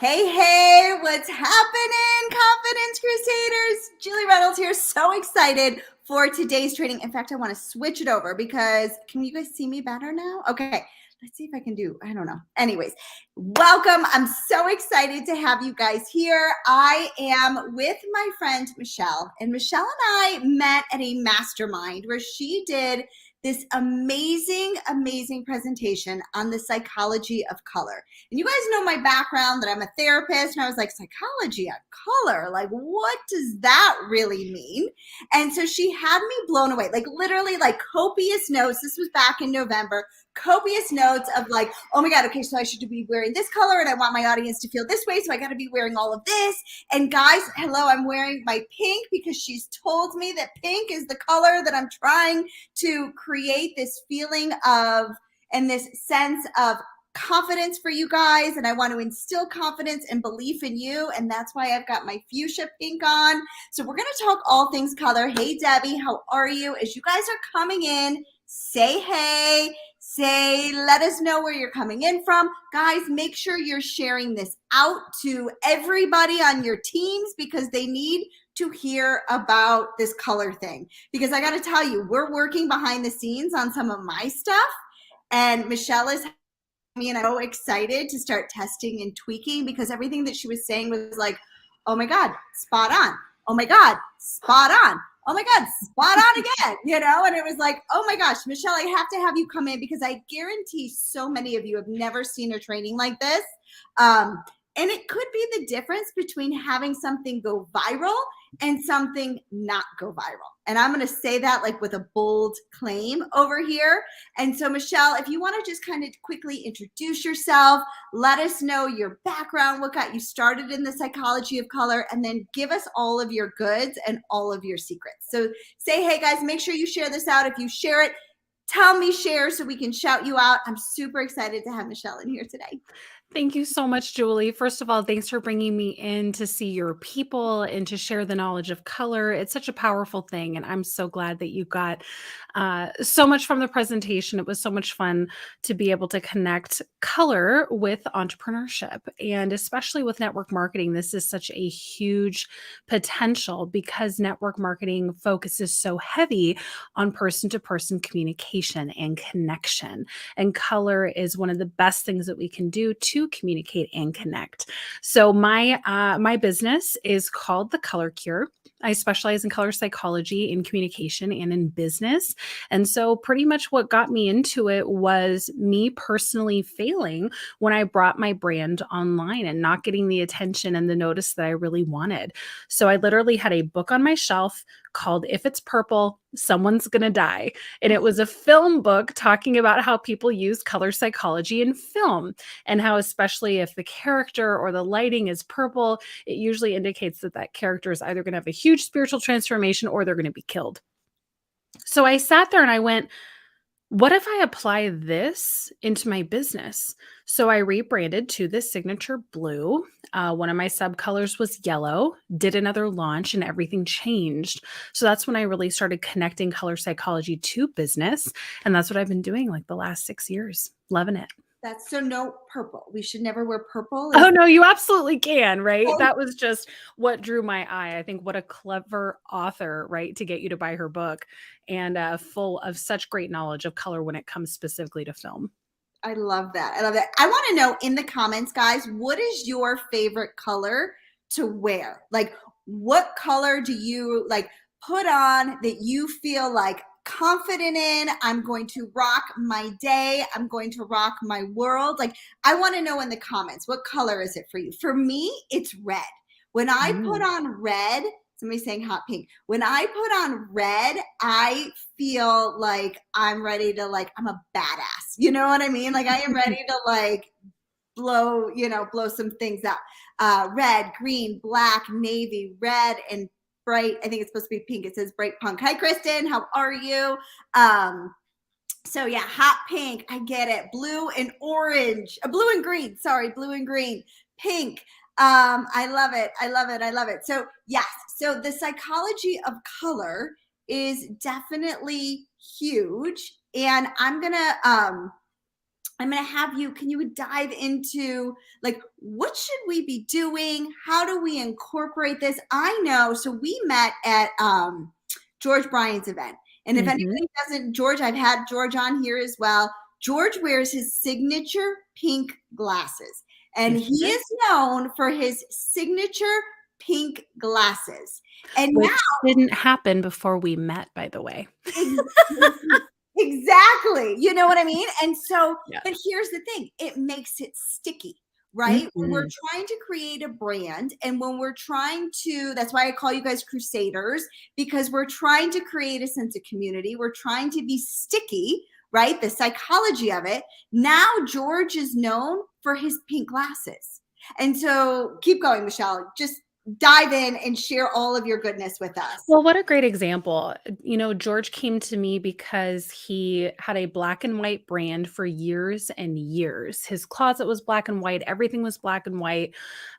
Hey, hey, what's happening, Confidence Crusaders? Julie Reynolds here. So excited for today's training. In fact, I want to switch it over because can you guys see me better now? Okay, let's see if I can I don't know. Anyways, welcome. I'm so excited to have you guys here. I am with my friend, Michelle, and Michelle and I met at a mastermind where she did this amazing presentation on the psychology of color. And you guys know my background, that I'm a therapist, and I was like, psychology of color? Like, what does that really mean? And so she had me blown away, like literally like copious notes. This was back in November, copious notes of like, oh my God, okay, so I should be wearing this color and I want my audience to feel this way, so I got to be wearing all of this. And guys, hello, I'm wearing my pink because she's told me that pink is the color that I'm trying to create this feeling of and this sense of confidence for you guys, and I want to instill confidence and belief in you, and that's why I've got my fuchsia pink on. So we're going to talk all things color. Hey Debbie, how are you? As you guys are coming in, say hey, let us know where you're coming in from. Guys, make sure you're sharing this out to everybody on your teams because they need to hear about this color thing. Because I got to tell you, we're working behind the scenes on some of my stuff, and Michelle is and I'm so excited to start testing and tweaking because everything that she was saying was like, oh my God, spot on. Oh my God, spot on. Oh my God, spot on again, and it was like, oh my gosh, Michelle, I have to have you come in because I guarantee so many of you have never seen a training like this. And it could be the difference between having something go viral and something not go viral. And I'm going to say that like with a bold claim over here. And so Michelle, if you want to just kind of quickly introduce yourself, let us know your background, what got you started in the psychology of color, and then give us all of your goods and all of your secrets. So say, hey guys, make sure you share this out. If you share it, tell me share so we can shout you out. I'm super excited to have Michelle in here today. Thank you so much, Julie. First of all, thanks for bringing me in to see your people and to share the knowledge of color. It's such a powerful thing, and I'm so glad that you got so much from the presentation. It was so much fun to be able to connect color with entrepreneurship, and especially with network marketing. This is such a huge potential because network marketing focuses so heavy on person-to-person communication and connection, and color is one of the best things that we can do to communicate and connect. So my business is called The Color Cure. I specialize in color psychology, in communication, and in business. And so pretty much what got me into it was me personally failing when I brought my brand online and not getting the attention and the notice that I really wanted. So I literally had a book on my shelf called If It's Purple, Someone's Gonna Die. And it was a film book talking about how people use color psychology in film and how, especially if the character or the lighting is purple, it usually indicates that that character is either going to have a huge spiritual transformation or they're going to be killed. So I sat there and I went, what if I apply this into my business? So I rebranded to the signature blue. One of my subcolors was yellow, did another launch, and everything changed. So that's when I really started connecting color psychology to business. And that's what I've been doing like the last 6 years. Loving it. That's so no purple. We should never wear purple. Oh, no, you absolutely can, right? That was just what drew my eye. I think what a clever author, right, to get you to buy her book, and full of such great knowledge of color when it comes specifically to film. I love that. I want to know in the comments, guys, what is your favorite color to wear? Like, what color do you like put on that you feel like confident in? I'm going to rock my day. I'm going to rock my world. Like, I want to know in the comments, what color is it for you? For me, it's red. When I put on red, somebody's saying hot pink. When I put on red, I feel like I'm ready to I'm a badass. You know what I mean? Like I am ready to blow some things out. Red, green, black, navy, red, and bright. I think it's supposed to be pink. It says bright punk. Hi, Kristen. How are you? So yeah, hot pink. I get it. Blue and orange. Blue and green. Sorry, blue and green. Pink. I love it. I love it. I love it. So yes. So the psychology of color is definitely huge. And I'm going to I'm going to have you, can you dive into like, what should we be doing? How do we incorporate this? I know. So we met at George Bryant's event. And if Mhm. anybody doesn't, George, I've had George on here as well. George wears his signature pink glasses, and he Mhm. is known for his signature pink glasses. And now, Which didn't happen before we met, by the way. exactly. You know what I mean? And so, Yeah. but here's the thing, it makes it sticky, right? When we're Mhm. trying to create a brand and when we're trying to, that's why I call you guys crusaders, because we're trying to create a sense of community. We're trying to be sticky, right? The psychology of it. Now, George is known for his pink glasses. And so keep going, Michelle. Just dive in and share all of your goodness with us. Well, what a great example. George came to me because he had a black and white brand for years and years. His closet was black and white, everything was black and white.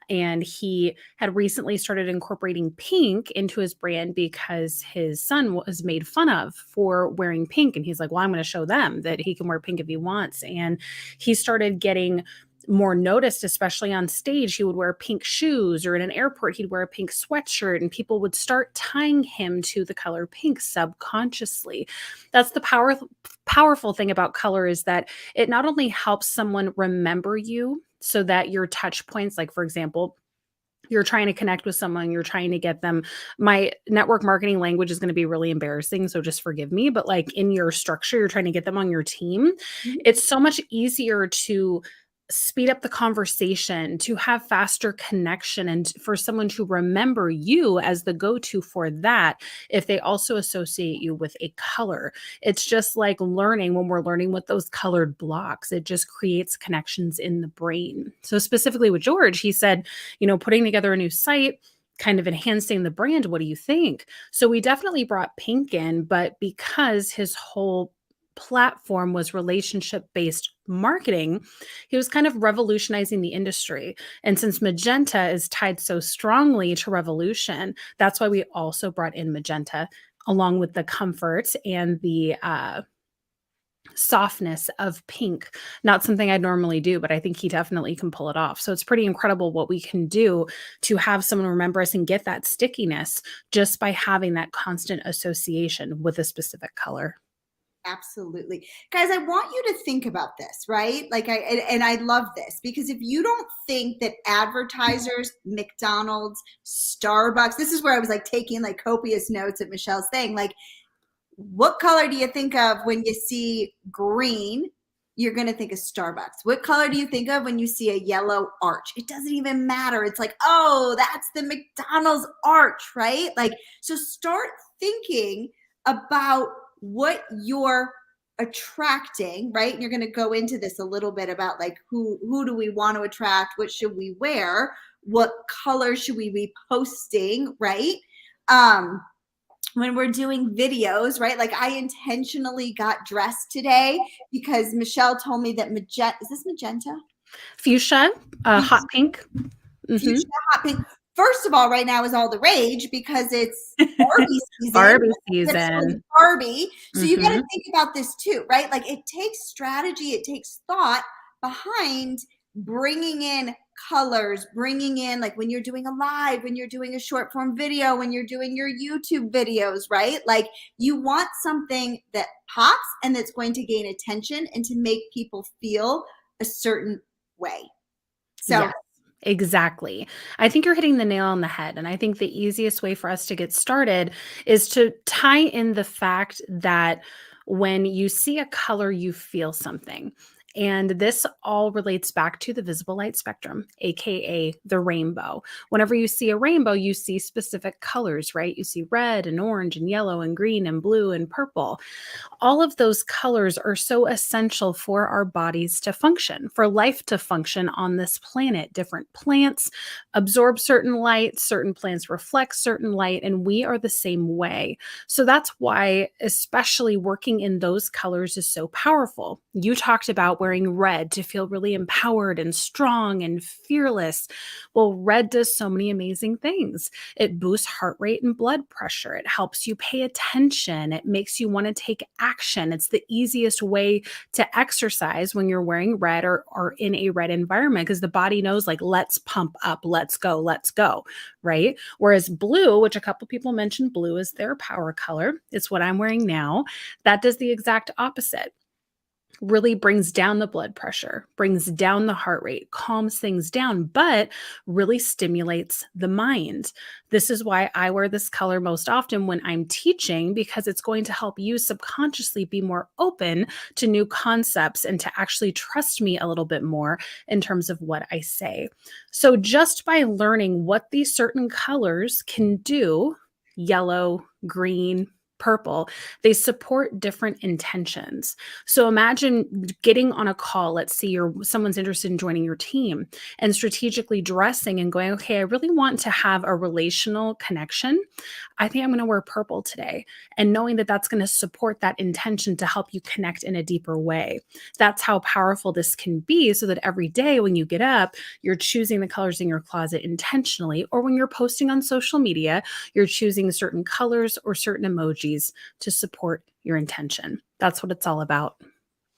And he had recently started incorporating pink into his brand because his son was made fun of for wearing pink. And he's like, well, I'm going to show them that he can wear pink if he wants. And he started getting more noticed, especially on stage. He would wear pink shoes, or in an airport, he'd wear a pink sweatshirt, and people would start tying him to the color pink subconsciously. That's the powerful thing about color, is that it not only helps someone remember you, so that your touch points, like for example, you're trying to connect with someone, you're trying to get them. My network marketing language is going to be really embarrassing, so just forgive me. But like in your structure, you're trying to get them on your team. It's so much easier to speed up the conversation, to have faster connection, and for someone to remember you as the go-to for that if they also associate you with a color. It's just like learning, when we're learning with those colored blocks, it just creates connections in the brain. So specifically with George, he said, putting together a new site, kind of enhancing the brand. What do you think? So we definitely brought pink in, but because his whole platform was relationship based marketing, he was kind of revolutionizing the industry. And since magenta is tied so strongly to revolution, that's why we also brought in magenta, along with the comfort and the softness of pink. Not something I'd normally do, but I think he definitely can pull it off. So it's pretty incredible what we can do to have someone remember us and get that stickiness just by having that constant association with a specific color. Absolutely. Guys, I want you to think about this, right? Like and I love this, because if you don't think that advertisers, McDonald's, Starbucks, this is where I was like taking like copious notes at Michelle's thing, like, what color do you think of when you see green? You're going to think of Starbucks. What color do you think of when you see a yellow arch? It doesn't even matter. It's like, oh, that's the McDonald's arch, right? Like, so start thinking about what you're attracting, right? And you're going to go into this a little bit about like who do we want to attract? What should we wear? What color should we be posting, right? When we're doing videos, right? Like I intentionally got dressed today because Michelle told me that magenta, is this magenta? Fuchsia, hot pink. Mhm. Fuchsia hot pink. First of all, right now is all the rage because it's Barbie season. Barbie Literally season. Barbie. So you got to Mhm. think about this too, right? Like it takes strategy, it takes thought behind bringing in colors, bringing in like when you're doing a live, when you're doing a short form video, when you're doing your YouTube videos, right? Like you want something that pops and that's going to gain attention and to make people feel a certain way. So Yes, exactly. I think you're hitting the nail on the head. And I think the easiest way for us to get started is to tie in the fact that when you see a color, you feel something. And this all relates back to the visible light spectrum, AKA the rainbow. Whenever you see a rainbow, you see specific colors, right? You see red and orange and yellow and green and blue and purple. All of those colors are so essential for our bodies to function, for life to function on this planet. Different plants absorb certain light, certain plants reflect certain light, and we are the same way. So that's why, especially working in those colors is so powerful. You talked about wearing red to feel really empowered and strong and fearless. Well, red does so many amazing things. It boosts heart rate and blood pressure. It helps you pay attention. It makes you want to take action. It's the easiest way to exercise when you're wearing red or in a red environment because the body knows, like, let's pump up, let's go, right? Whereas blue, which a couple people mentioned blue is their power color, it's what I'm wearing now, that does the exact opposite. Really brings down the blood pressure, brings down the heart rate, calms things down, but really stimulates the mind. This is why I wear this color most often when I'm teaching, because it's going to help you subconsciously be more open to new concepts and to actually trust me a little bit more in terms of what I say. So just by learning what these certain colors can do, yellow, green, purple, they support different intentions. So imagine getting on a call, let's see someone's interested in joining your team, and strategically dressing and going, okay, I really want to have a relational connection. I think I'm going to wear purple today. And knowing that that's going to support that intention to help you connect in a deeper way. That's how powerful this can be, so that every day when you get up, you're choosing the colors in your closet intentionally, or when you're posting on social media, you're choosing certain colors or certain emojis to support your intention. That's what it's all about.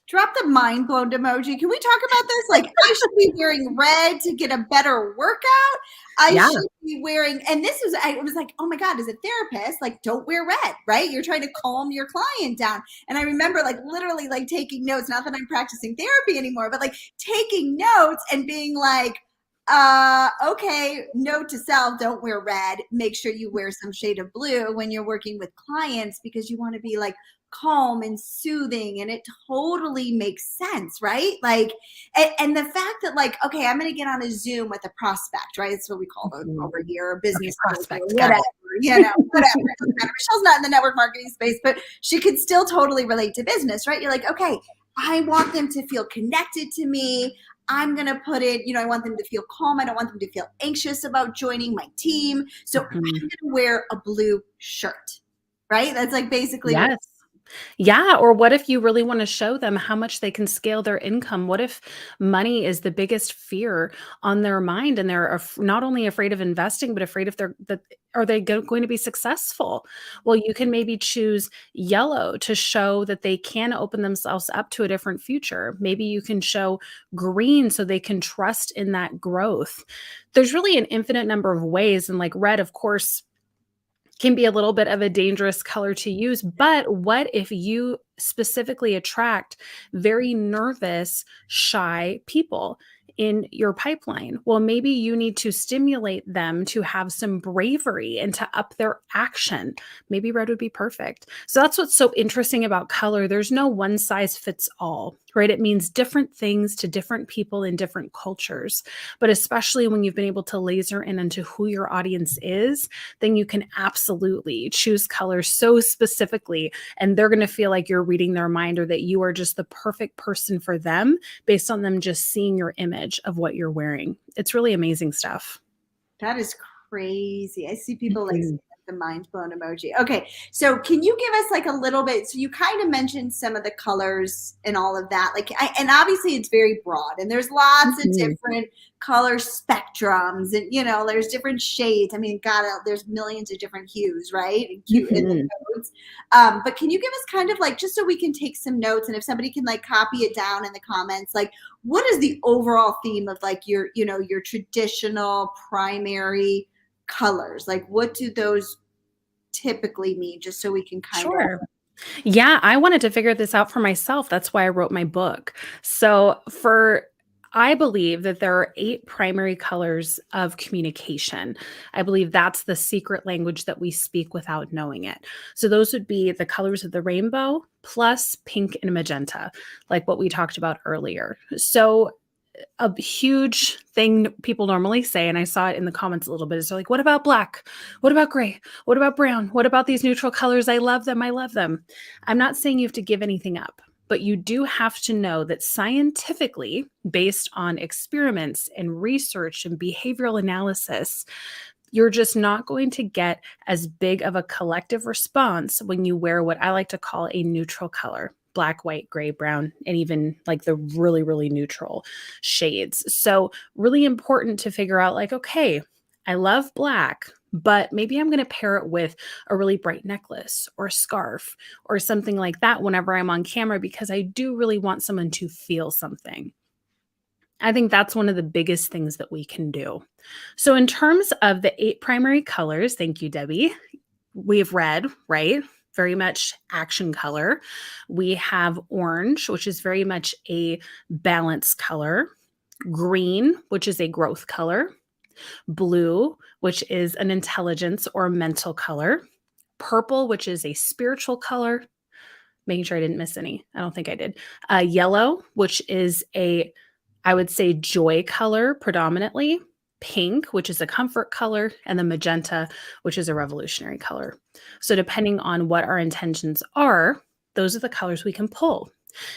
Drop the mind blown emoji. Can we talk about this? Like, I should be wearing red to get a better workout. I should be wearing, and I was like, oh my God, as a therapist, like, don't wear red, right? You're trying to calm your client down. And I remember, like, literally, like, taking notes, not that I'm practicing therapy anymore, but like taking notes and being like, okay, note to self, don't wear red. Make sure you wear some shade of blue when you're working with clients, because you want to be like calm and soothing, and it totally makes sense, right? Like, and the fact that, like, okay, I'm going to get on a Zoom with a prospect, right? That's what we call it over here, a business prospect, whatever, whatever. Michelle's not in the network marketing space, but she could still totally relate to business, right? You're like, okay, I want them to feel connected to me. I'm going to put it, I want them to feel calm. I don't want them to feel anxious about joining my team. So I'm going to wear a blue shirt, right? That's like basically yes. Yeah. Or what if you really want to show them how much they can scale their income? What if money is the biggest fear on their mind, and they're not only afraid of investing, but afraid if are they going to be successful? Well, you can maybe choose yellow to show that they can open themselves up to a different future. Maybe you can show green so they can trust in that growth. There's really an infinite number of ways. And like red, of course, can be a little bit of a dangerous color to use. But what if you specifically attract very nervous, shy people in your pipeline? Well, maybe you need to stimulate them to have some bravery and to up their action. Maybe red would be perfect. So that's what's so interesting about color. There's no one size fits all, right? It means different things to different people in different cultures. But especially when you've been able to laser in onto who your audience is, then you can absolutely choose colors so specifically, and they're going to feel like you're reading their mind, or that you are just the perfect person for them based on them just seeing your image of what you're wearing. It's really amazing stuff. That is crazy. I see people like the mind blown emoji. Okay. So can you give us like a little bit? So you kind of mentioned some of the colors and all of that. Like, and obviously it's very broad, and there's lots of different color spectrums, and there's different shades. I mean, God, there's millions of different hues, right? And cute in the codes. But can you give us kind of like, just so we can take some notes, and if somebody can like copy it down in the comments, like, what is the overall theme of like your traditional primary colors? Like, what do those typically mean, just so we can kind of. Yeah, I wanted to figure this out for myself. That's why I wrote my book. I believe that there are 8 primary colors of communication. I believe that's the secret language that we speak without knowing it. So those would be the colors of the rainbow plus pink and magenta, like what we talked about earlier. So a huge thing people normally say, and I saw it in the comments a little bit, is they're like, what about black? What about gray? What about brown? What about these neutral colors? I love them. I love them. I'm not saying you have to give anything up, but you do have to know that scientifically, based on experiments and research and behavioral analysis, you're just not going to get as big of a collective response when you wear what I like to call a neutral color. black, white, gray, brown, and even like the really, really neutral shades. So really important to figure out like, okay, I love black, but maybe I'm going to pair it with a really bright necklace or scarf or something like that whenever I'm on camera, because I do really want someone to feel something. I think that's one of the biggest things that we can do. So, in terms of the 8 primary colors, thank you, Debbie. We have red, right? Very much action color. We have orange, which is very much a balance color. Green, which is a growth color. Blue, which is an intelligence or mental color. Purple, which is a spiritual color. Making sure I didn't miss any. I don't think I did. Yellow, which is I would say joy color predominantly. Pink, which is a comfort color, and the magenta, which is a revolutionary color. So depending on what our intentions are, those are the colors we can pull.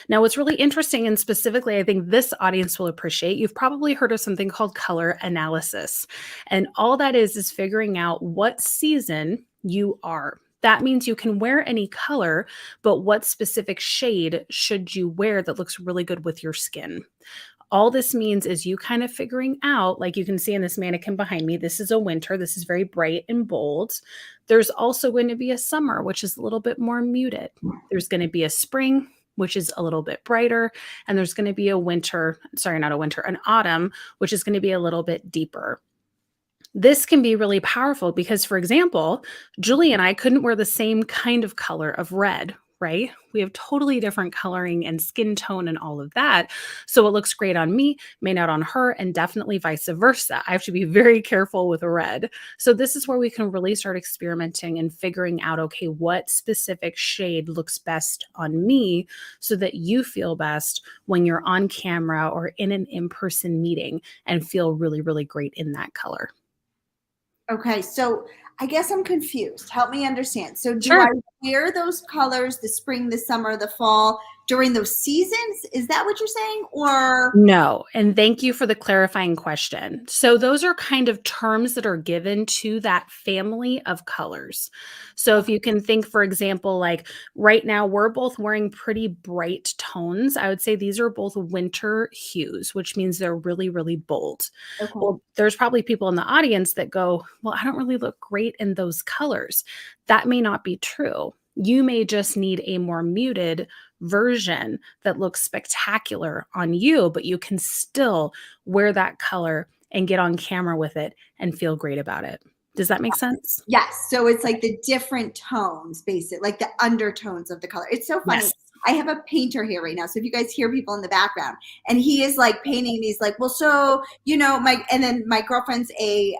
Now, what's really interesting, and specifically, I think this audience will appreciate, you've probably heard of something called color analysis. And all that is figuring out what season you are. That means you can wear any color, but what specific shade should you wear that looks really good with your skin? All this means is you kind of figuring out, like you can see in this mannequin behind me, this is a winter, this is very bright and bold. There's also going to be a summer, which is a little bit more muted. There's going to be a spring, which is a little bit brighter. And there's going to be an autumn, which is going to be a little bit deeper. This can be really powerful because, for example, Julie and I couldn't wear the same kind of color of red, right? We have totally different coloring and skin tone and all of that. So what looks great on me may not on her, and definitely vice versa. I have to be very careful with red. So this is where we can really start experimenting and figuring out, okay, what specific shade looks best on me so that you feel best when you're on camera or in an in-person meeting and feel really, really great in that color. Okay, so I guess I'm confused. Help me understand. So do Sure. I wear those colors, the spring, the summer, the fall, during those seasons? Is that what you're saying? Or No, and thank you for the clarifying question. So those are kind of terms that are given to that family of colors. So if you can think, for example, like right now we're both wearing pretty bright tones. I would say these are both winter hues, which means they're really, really bold. okay. Well, there's probably people in the audience that go, well, I don't really look great in those colors. That may not be true. You may just need a more muted version that looks spectacular on you, but you can still wear that color and get on camera with it and feel great about it. Does that make sense? Yes. So it's like the different tones, basically, like the undertones of the color. It's so funny. Yes. I have a painter here right now. So if you guys hear people in the background, and he is like painting these, like, well, so and then my girlfriend's a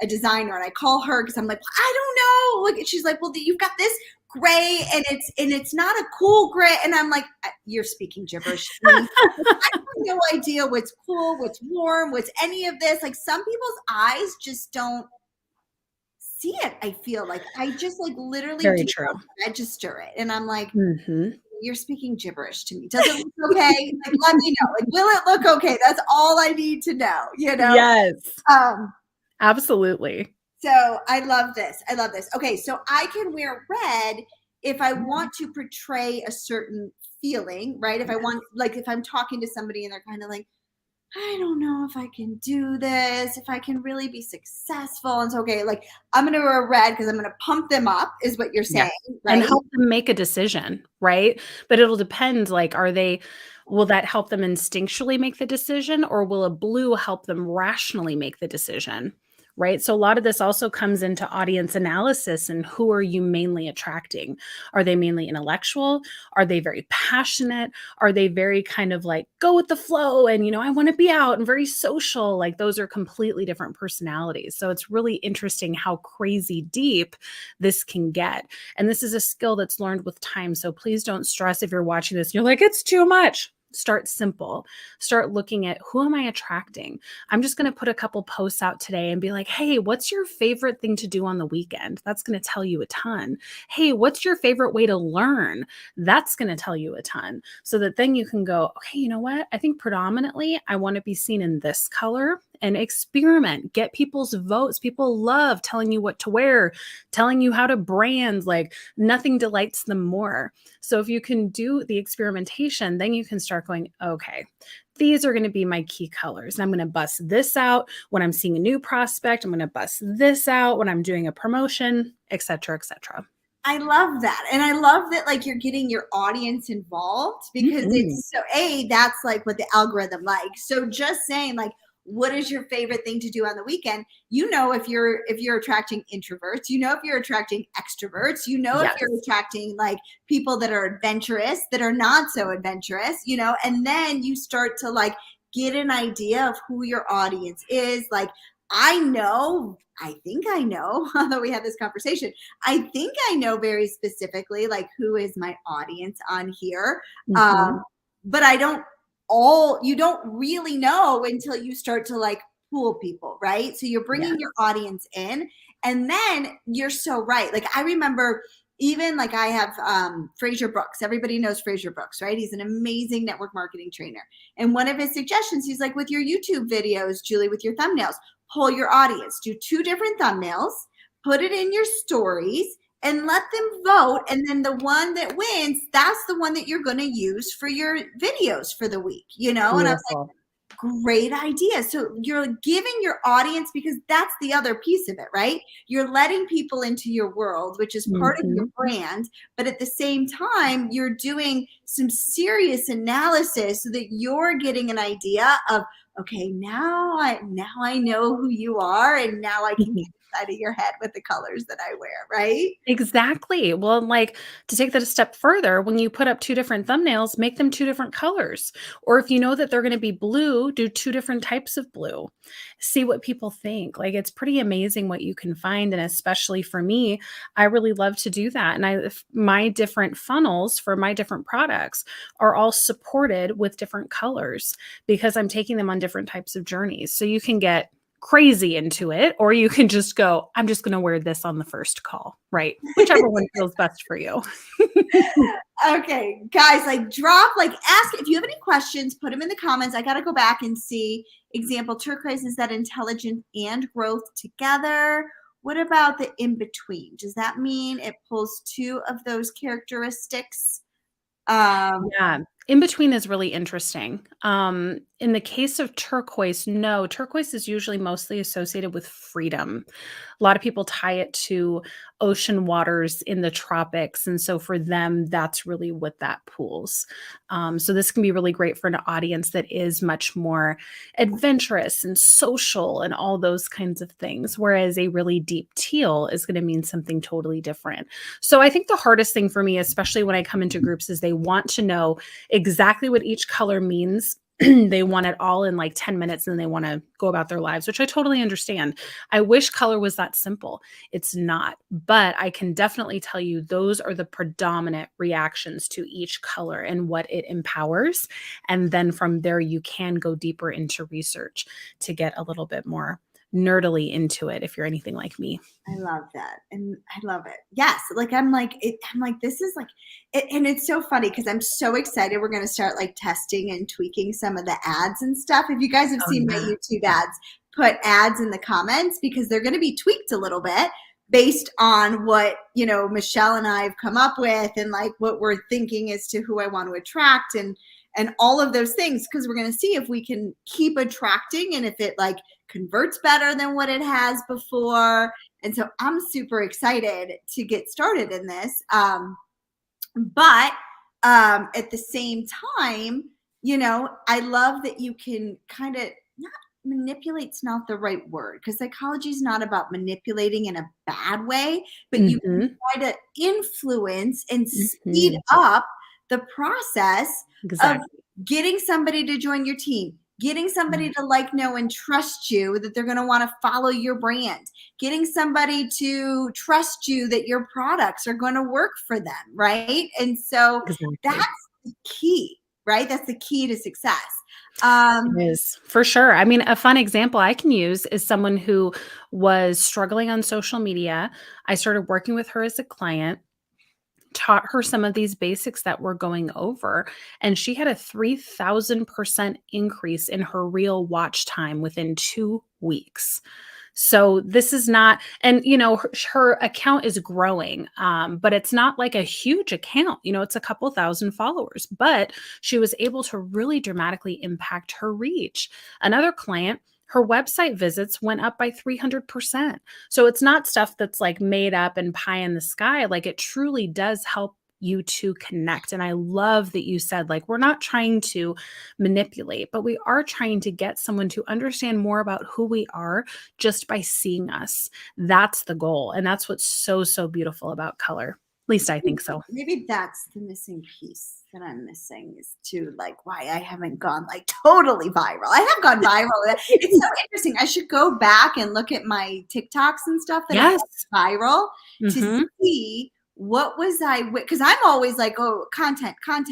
designer, and I call her because I'm like, I don't know. Like, she's like, well, you've got this gray, and it's not a cool gray, and I'm like, you're speaking gibberish to me. I have no idea what's cool, what's warm, what's any of this. Like, some people's eyes just don't see it. I feel like I just like literally Very do true. not register it, and I'm like, Mm-hmm. you're speaking gibberish to me. Does it look okay? Like, let me know. Like, will it look okay? That's all I need to know. Yes, Um, absolutely. so I love this. I love this. Okay, so I can wear red if I want to portray a certain feeling, right? If I want, like, if I'm talking to somebody and they're kind of like, I don't know if I can do this, if I can really be successful. And so, okay, like, I'm going to wear red because I'm going to pump them up, is what you're Yeah. saying, And right? help them make a decision, right? But it'll depend, like, will that help them instinctually make the decision, or will a blue help them rationally make the decision? Right. So a lot of this also comes into audience analysis and who are you mainly attracting? Are they mainly intellectual? Are they very passionate? Are they very kind of like go with the flow and, I want to be out and very social? Like those are completely different personalities. So it's really interesting how crazy deep this can get. And this is a skill that's learned with time. So please don't stress if you're watching this and you're like, it's too much. Start simple. Start looking at who am I attracting? I'm just going to put a couple posts out today and be like, hey, what's your favorite thing to do on the weekend? That's going to tell you a ton. Hey, what's your favorite way to learn? That's going to tell you a ton. So that then you can go, okay, you know what? I think predominantly I want to be seen in this color and experiment, get people's votes. People love telling you what to wear, telling you how to brand, like nothing delights them more. So if you can do the experimentation, then you can start going, okay, these are going to be my key colors. And I'm going to bust this out when I'm seeing a new prospect. I'm going to bust this out when I'm doing a promotion, et cetera, et cetera. I love that. And I love that like you're getting your audience involved because Mhm. it's so that's like what the algorithm likes. So just saying like what is your favorite thing to do on the weekend? You know if you're attracting introverts, you know if you're attracting extroverts, you know if Yes. you're attracting like people that are adventurous, that are not so adventurous, you know, and then you start to like get an idea of who your audience is. Like I think I know, although we had this conversation, I think I know very specifically like who is my audience on here. Mhm. Um, but you don't really know until you start to like pool people, right? So you're bringing Yes. your audience in, and then you're so right. Like I remember even like I have Fraser Brooks. Everybody knows Fraser Brooks, right? He's an amazing network marketing trainer. And one of his suggestions, he's like, with your YouTube videos, Julie, with your thumbnails, pull your audience, do 2 different thumbnails, put it in your stories, and let them vote. And then the one that wins, that's the one that you're going to use for your videos for the week, you know? And I was Beautiful. like, great idea. So you're giving your audience, because that's the other piece of it, right? You're letting people into your world, which is part of your Mhm. brand. But at the same time, you're doing some serious analysis so that you're getting an idea of, okay, now I know who you are, and now I can get inside of your head with the colors that I wear, right? Exactly. Well, like to take that a step further, when you put up 2 different thumbnails, make them 2 different colors. Or if you know that they're going to be blue, do 2 different types of blue. See what people think. Like it's pretty amazing what you can find. And especially for me, I really love to do that. And my different funnels for my different products are all supported with different colors because I'm taking them on different types of journeys. So you can get crazy into it, or you can just go, I'm just going to wear this on the first call, right? Whichever one feels best for you. Okay, guys, like ask if you have any questions, put them in the comments. I got to go back and see. Example, turquoise, is that intelligence and growth together? What about the in between? Does that mean it pulls 2 of those characteristics? Um, Yeah. In between is really interesting. In the case of turquoise, no, turquoise is usually mostly associated with freedom. A lot of people tie it to ocean waters in the tropics. And so for them, that's really what that pools. So this can be really great for an audience that is much more adventurous and social and all those kinds of things. Whereas a really deep teal is going to mean something totally different. So I think the hardest thing for me, especially when I come into groups, is they want to know exactly what each color means. They want it all in like 10 minutes and then they want to go about their lives, which I totally understand. I wish color was that simple. It's not, but I can definitely tell you those are the predominant reactions to each color and what it empowers. And then from there, you can go deeper into research to get a little bit more nerdily into it if you're anything like me. I love that. And I love it. Yes. Like I'm like, this is like it, and it's so funny because I'm so excited. We're gonna start like testing and tweaking some of the ads and stuff. If you guys have Oh, seen my yeah. YouTube ads, put ads in the comments because they're gonna be tweaked a little bit based on what Michelle and I have come up with, and like what we're thinking as to who I want to attract, and all of those things, because we're going to see if we can keep attracting and if it like converts better than what it has before. And so I'm super excited to get started in this. But at the same time, I love that you can kind of not manipulate's not the right word, because psychology is not about manipulating in a bad way, but you can Mhm. try to influence and speed Mhm. up the process of Exactly. getting somebody to join your team, getting somebody Mm. to like, know, and trust you, that they're going to want to follow your brand, getting somebody to trust you that your products are going to work for them, right? And so that's Exactly. the key, right? That's the key to success. It Um, is, for sure. I mean, a fun example I can use is someone who was struggling on social media. I started working with her as a client. taught her some of these basics that we're going over, and she had a 3,000% increase in her real watch time within 2 weeks. So this is not, and her account is growing, but it's not like a huge account. It's a couple thousand followers, but she was able to really dramatically impact her reach. Another client, her website visits went up by 300%. So it's not stuff that's like made up and pie in the sky. Like, it truly does help you to connect. And I love that you said, like, we're not trying to manipulate, but we are trying to get someone to understand more about who we are just by seeing us. That's the goal. And that's what's so, so beautiful about color. At least I think so. Maybe that's the missing piece that I'm missing, is to like why I haven't gone like totally viral. I have gone viral. It's so interesting. I should go back and look at my TikToks and stuff that have Yes. gone viral to Mhm. see what was I, because I'm always like, oh, content. And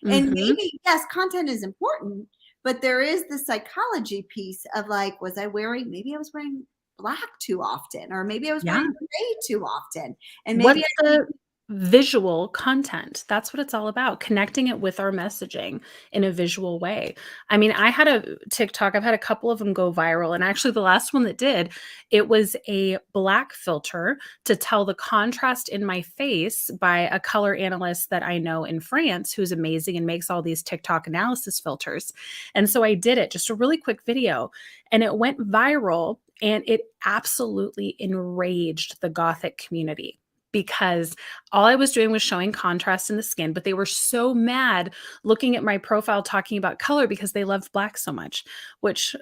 Mhm. maybe, yes, content is important, but there is the psychology piece of like, maybe I was wearing black too often, or maybe I was Yeah. wearing gray too often. And What's maybe the visual content? That's what it's all about, connecting it with our messaging in a visual way. I mean, I had a TikTok, I've had a couple of them go viral, and actually the last one that did, it was a black filter to tell the contrast in my face by a color analyst that I know in France, who's amazing and makes all these TikTok analysis filters. And so I did it, just a really quick video, and it went viral, and it absolutely enraged the Gothic community, because all I was doing was showing contrast in the skin, but they were so mad looking at my profile talking about color because they loved black so much, which,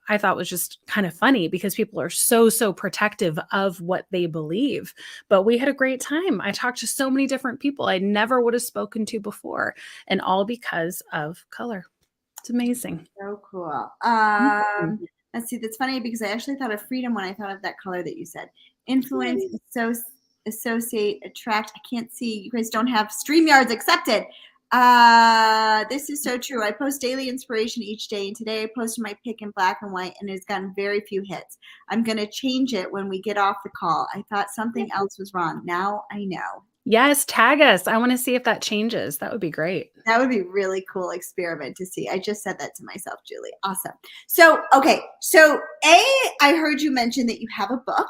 I thought was just kind of funny, because people are so, so protective of what they believe. But we had a great time. I talked to so many different people I never would have spoken to before, and all because of color. It's amazing. so cool. Mhm. Let's see. That's funny because I actually thought of freedom when I thought of that color that you said. Influence, associate, attract. I can't see. You guys don't have StreamYards accepted. This is so true. I post daily inspiration each day, and today I posted my pic in black and white, and it's gotten very few hits. I'm gonna change it when we get off the call. I thought something else was wrong. Now I know. Yes, tag us. I want to see if that changes. That would be great. That would be really cool experiment to see. I just said that to myself, Julie. Awesome. So, okay. So, I heard you mention that you have a book.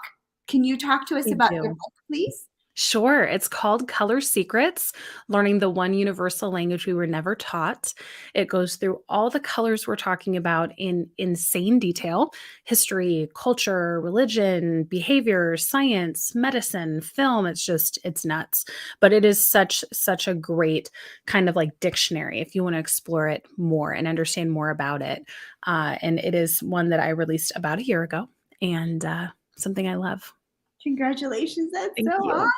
Can you talk to us I about your do. book, please? Sure. It's called Color Secrets: Learning the One Universal Language We Were Never Taught. It goes through all the colors we're talking about in insane detail: history, culture, religion, behavior, science, medicine, film. It's nuts. But it is such a great kind of like dictionary if you want to explore it more and understand more about it. And it is one that I released about a year ago, and something I love. Congratulations. That's so Thank you.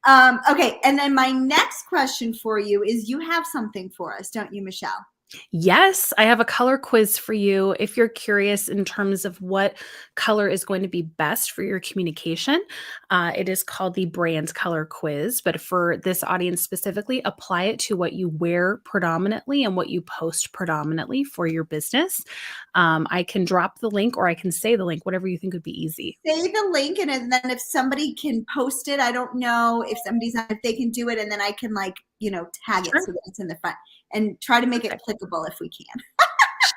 awesome. Okay. And then my next question for you is, you have something for us, don't you, Michelle? Yes, I have a color quiz for you. If you're curious in terms of what color is going to be best for your communication, it is called the Brand Color Quiz. But for this audience specifically, apply it to what you wear predominantly and what you post predominantly for your business. I can drop the link, or I can say the link, whatever you think would be easy. Say the link, and then if somebody can post it, I don't know if if they can do it, and then I can tag it Sure. so that it's in the front, and try to make it Perfect. clickable if we can.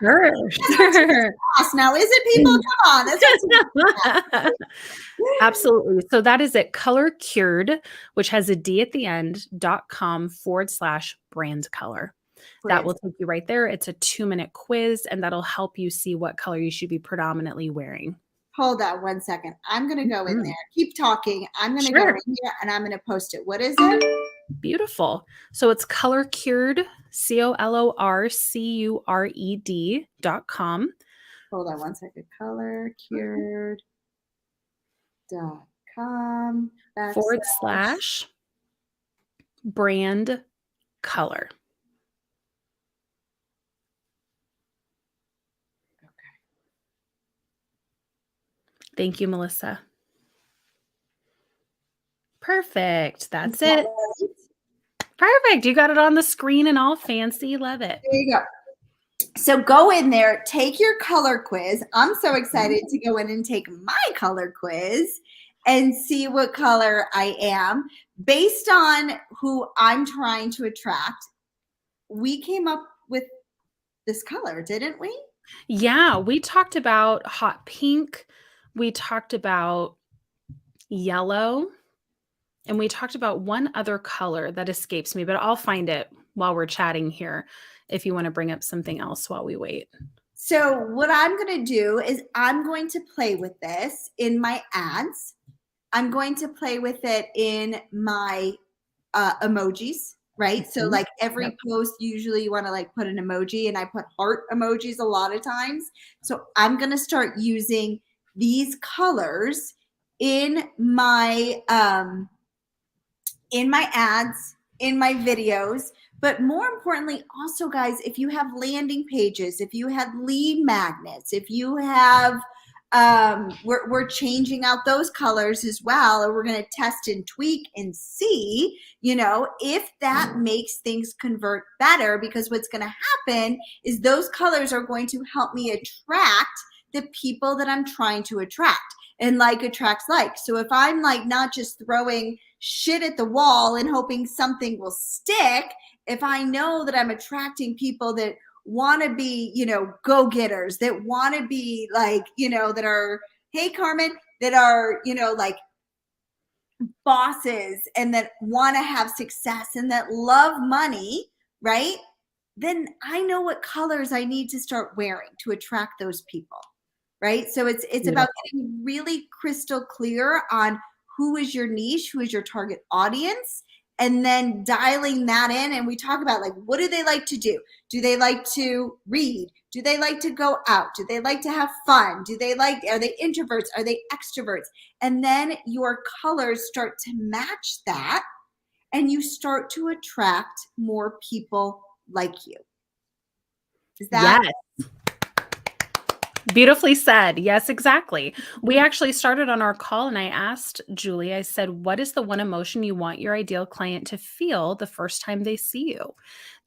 Sure. Sure. Now, is it, people? Come on. That's Absolutely. So that is at colorcured, which has a D at the end, .com/brand color. That will take you right there. It's a 2-minute quiz, and that'll help you see what color you should be predominantly wearing. Hold on one second. I'm going to go in Mhm. there. Keep talking. I'm going to go Sure. in here, and I'm going to post it. What is it? Beautiful. So it's colorcured, colorcured.com Hold on one second. Colorcured.com / /brand color. Thank you, Melissa. Perfect. That's it. Perfect. You got it on the screen and all fancy. Love it. There you go. So go in there, take your color quiz. I'm so excited to go in and take my color quiz. and see what color I am. Based on who I'm trying to attract, we came up with this color, didn't we? Yeah, we talked about hot pink, we talked about yellow, and we talked about one other color that escapes me, but I'll find it while we're chatting here if you want to bring up something else while we wait. So what I'm going to do is I'm going to play with this in my ads. I'm going to play with it in my emojis, right? So like every Yep. post, usually you want to like put an emoji, and I put heart emojis a lot of times. So I'm going to start using these colors in my ads, in my videos. But more importantly, also, guys, if you have landing pages, if you have lead magnets, if you have, we're changing out those colors as well, or we're going to test and tweak and see, if that makes things convert better. Because what's going to happen is those colors are going to help me attract the people that I'm trying to attract. And like attracts like. So if I'm like not just throwing shit at the wall and hoping something will stick, if I know that I'm attracting people that want to be, go-getters, that want to be like, that are, hey Carmen, that are, like bosses, and that want to have success and that love money, right? Then I know what colors I need to start wearing to attract those people. Right. So it's about getting really crystal clear on who is your niche, who is your target audience, and then dialing that in. And we talk about like, what do they like to do? Do they like to read? Do they like to go out? Do they like to have fun? Are they introverts? Are they extroverts? And then your colors start to match that, and you start to attract more people like you. Is that? Yes. Beautifully said. Yes, exactly. We actually started on our call and I asked Julie, I said, what is the one emotion you want your ideal client to feel the first time they see you?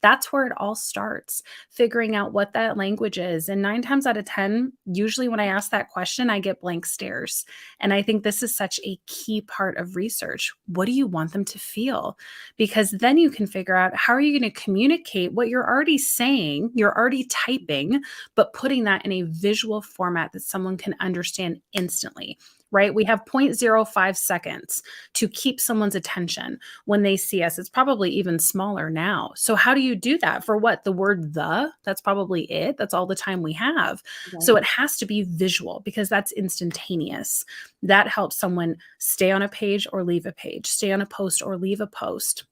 That's where it all starts, figuring out what that language is. And 9 times out of 10, usually when I ask that question, I get blank stares. And I think this is such a key part of research. What do you want them to feel? Because then you can figure out how are you going to communicate what you're already saying, you're already typing, but putting that in a visual format that someone can understand instantly, right? We have 0.05 seconds to keep someone's attention when they see us. It's probably even smaller now. So how do you do that? For what? The word that's probably it. That's all the time we have. Right. So it has to be visual because that's instantaneous. That helps someone stay on a page or leave a page, stay on a post or leave a post.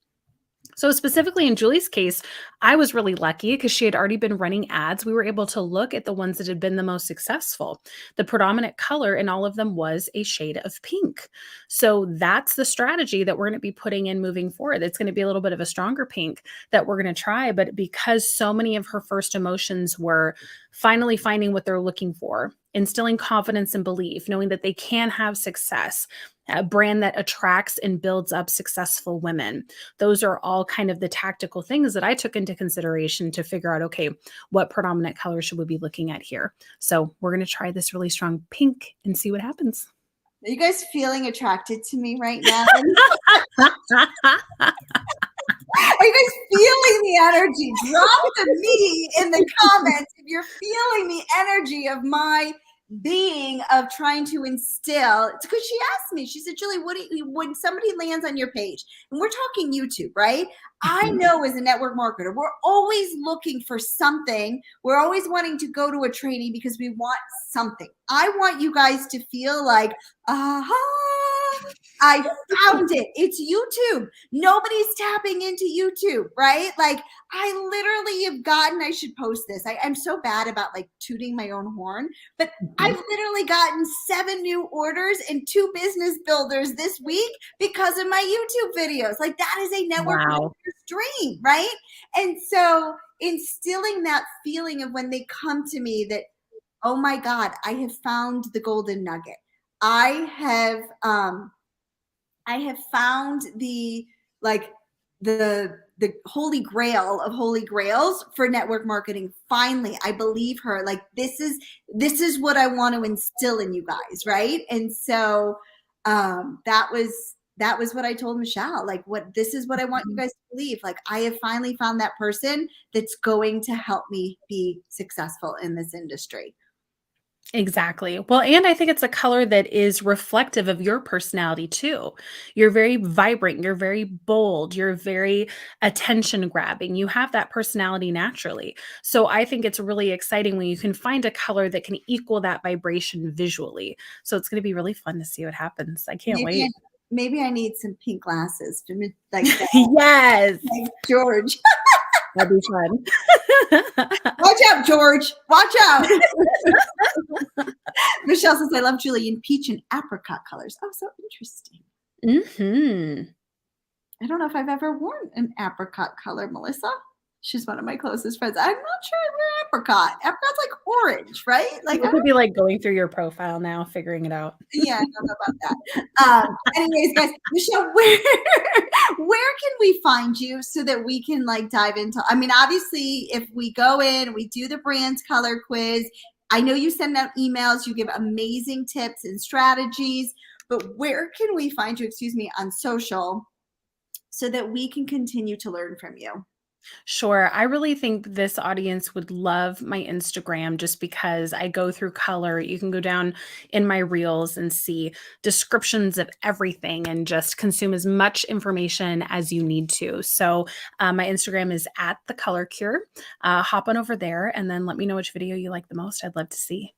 So specifically in Julie's case, I was really lucky because she had already been running ads. We were able to look at the ones that had been the most successful. The predominant color in all of them was a shade of pink. So that's the strategy that we're going to be putting in moving forward. It's going to be a little bit of a stronger pink that we're going to try. But because so many of her first emotions were finally finding what they're looking for, instilling confidence and belief, knowing that they can have success, a brand that attracts and builds up successful women. Those are all kind of the tactical things that I took into consideration to figure out, okay, what predominant color should we be looking at here? So we're going to try this really strong pink and see what happens. Are you guys feeling attracted to me right now? Are you guys feeling the energy? Drop the me in the comments if you're feeling the energy of my being, of trying to instill. It's because she asked me, she said, Julie, when somebody lands on your page, and we're talking YouTube, right? I know as a network marketer, we're always looking for something. We're always wanting to go to a training because we want something. I want you guys to feel like, aha, I found it. It's YouTube. Nobody's tapping into YouTube, right? Like I literally have gotten, I should post this. I'm so bad about like tooting my own horn, but I've literally gotten 7 new orders and 2 business builders this week because of my YouTube videos. Like that is a network dream, right? And so instilling that feeling of when they come to me that, oh my God, I have found the golden nugget. I have found the holy grail of holy grails for network marketing. Finally, I believe her. Like this is what I want to instill in you guys, right? And so That was what I told Michelle. Like, this is what I want you guys to believe. Like, I have finally found that person that's going to help me be successful in this industry. Exactly. Well, and I think it's a color that is reflective of your personality too. You're very vibrant, you're very bold, you're very attention grabbing. You have that personality naturally. So I think it's really exciting when you can find a color that can equal that vibration visually. So it's going to be really fun to see what happens. I can't Maybe I, wait. maybe I need some pink glasses to like that, Yes. like George. That'd be fun. Watch out, George. Watch out. Michelle says, I love Julie in peach and apricot colors. Oh, so interesting. Mhm. I don't know if I've ever worn an apricot color, Melissa. She's one of my closest friends. I'm not sure I wear apricot. Apricot's like orange, right? Like, I could be like going through your profile now, figuring it out. yeah, I don't know about that. Anyways, guys, Michelle, where can we find you so that we can like dive into? I mean, obviously, if we go in, we do the brand's color quiz. I know you send out emails, you give amazing tips and strategies, but where can we find you, excuse me, on social so that we can continue to learn from you? Sure. I really think this audience would love my Instagram just because I go through color. You can go down in my reels and see descriptions of everything and just consume as much information as you need to. So, my Instagram is at the color cure. Hop on over there and then let me know which video you like the most. I'd love to see.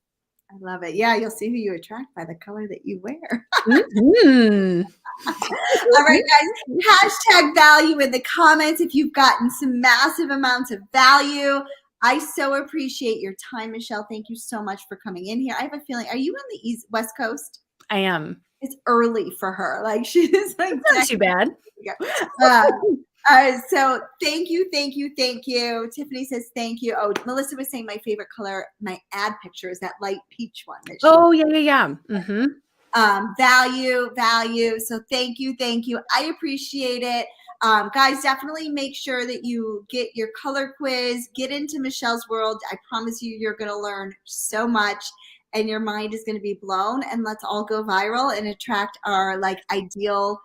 I love it. Yeah, you'll see who you attract by the color that you wear. Mhm. All right, guys, hashtag value in the comments if you've gotten some massive amounts of value. I so appreciate your time, Michelle. Thank you so much for coming in here. I have a feeling, are you on the West Coast? I am. It's early for her. Like, she's like, Not too bad. so thank you, thank you, thank you. Tiffany says thank you. Oh, Melissa was saying my favorite color, my ad picture is that light peach one. That she Oh, yeah. Mhm. value. So thank you. I appreciate it. Guys, definitely make sure that you get your color quiz, get into Michelle's world. I promise you, you're going to learn so much and your mind is going to be blown, and let's all go viral and attract our like ideal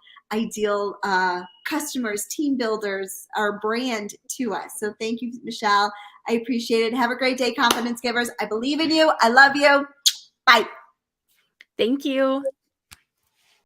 customers, team builders, our brand to us. So thank you, Michelle. I appreciate it. Have a great day, confidence givers. I believe in you. I love you. Bye. Thank you.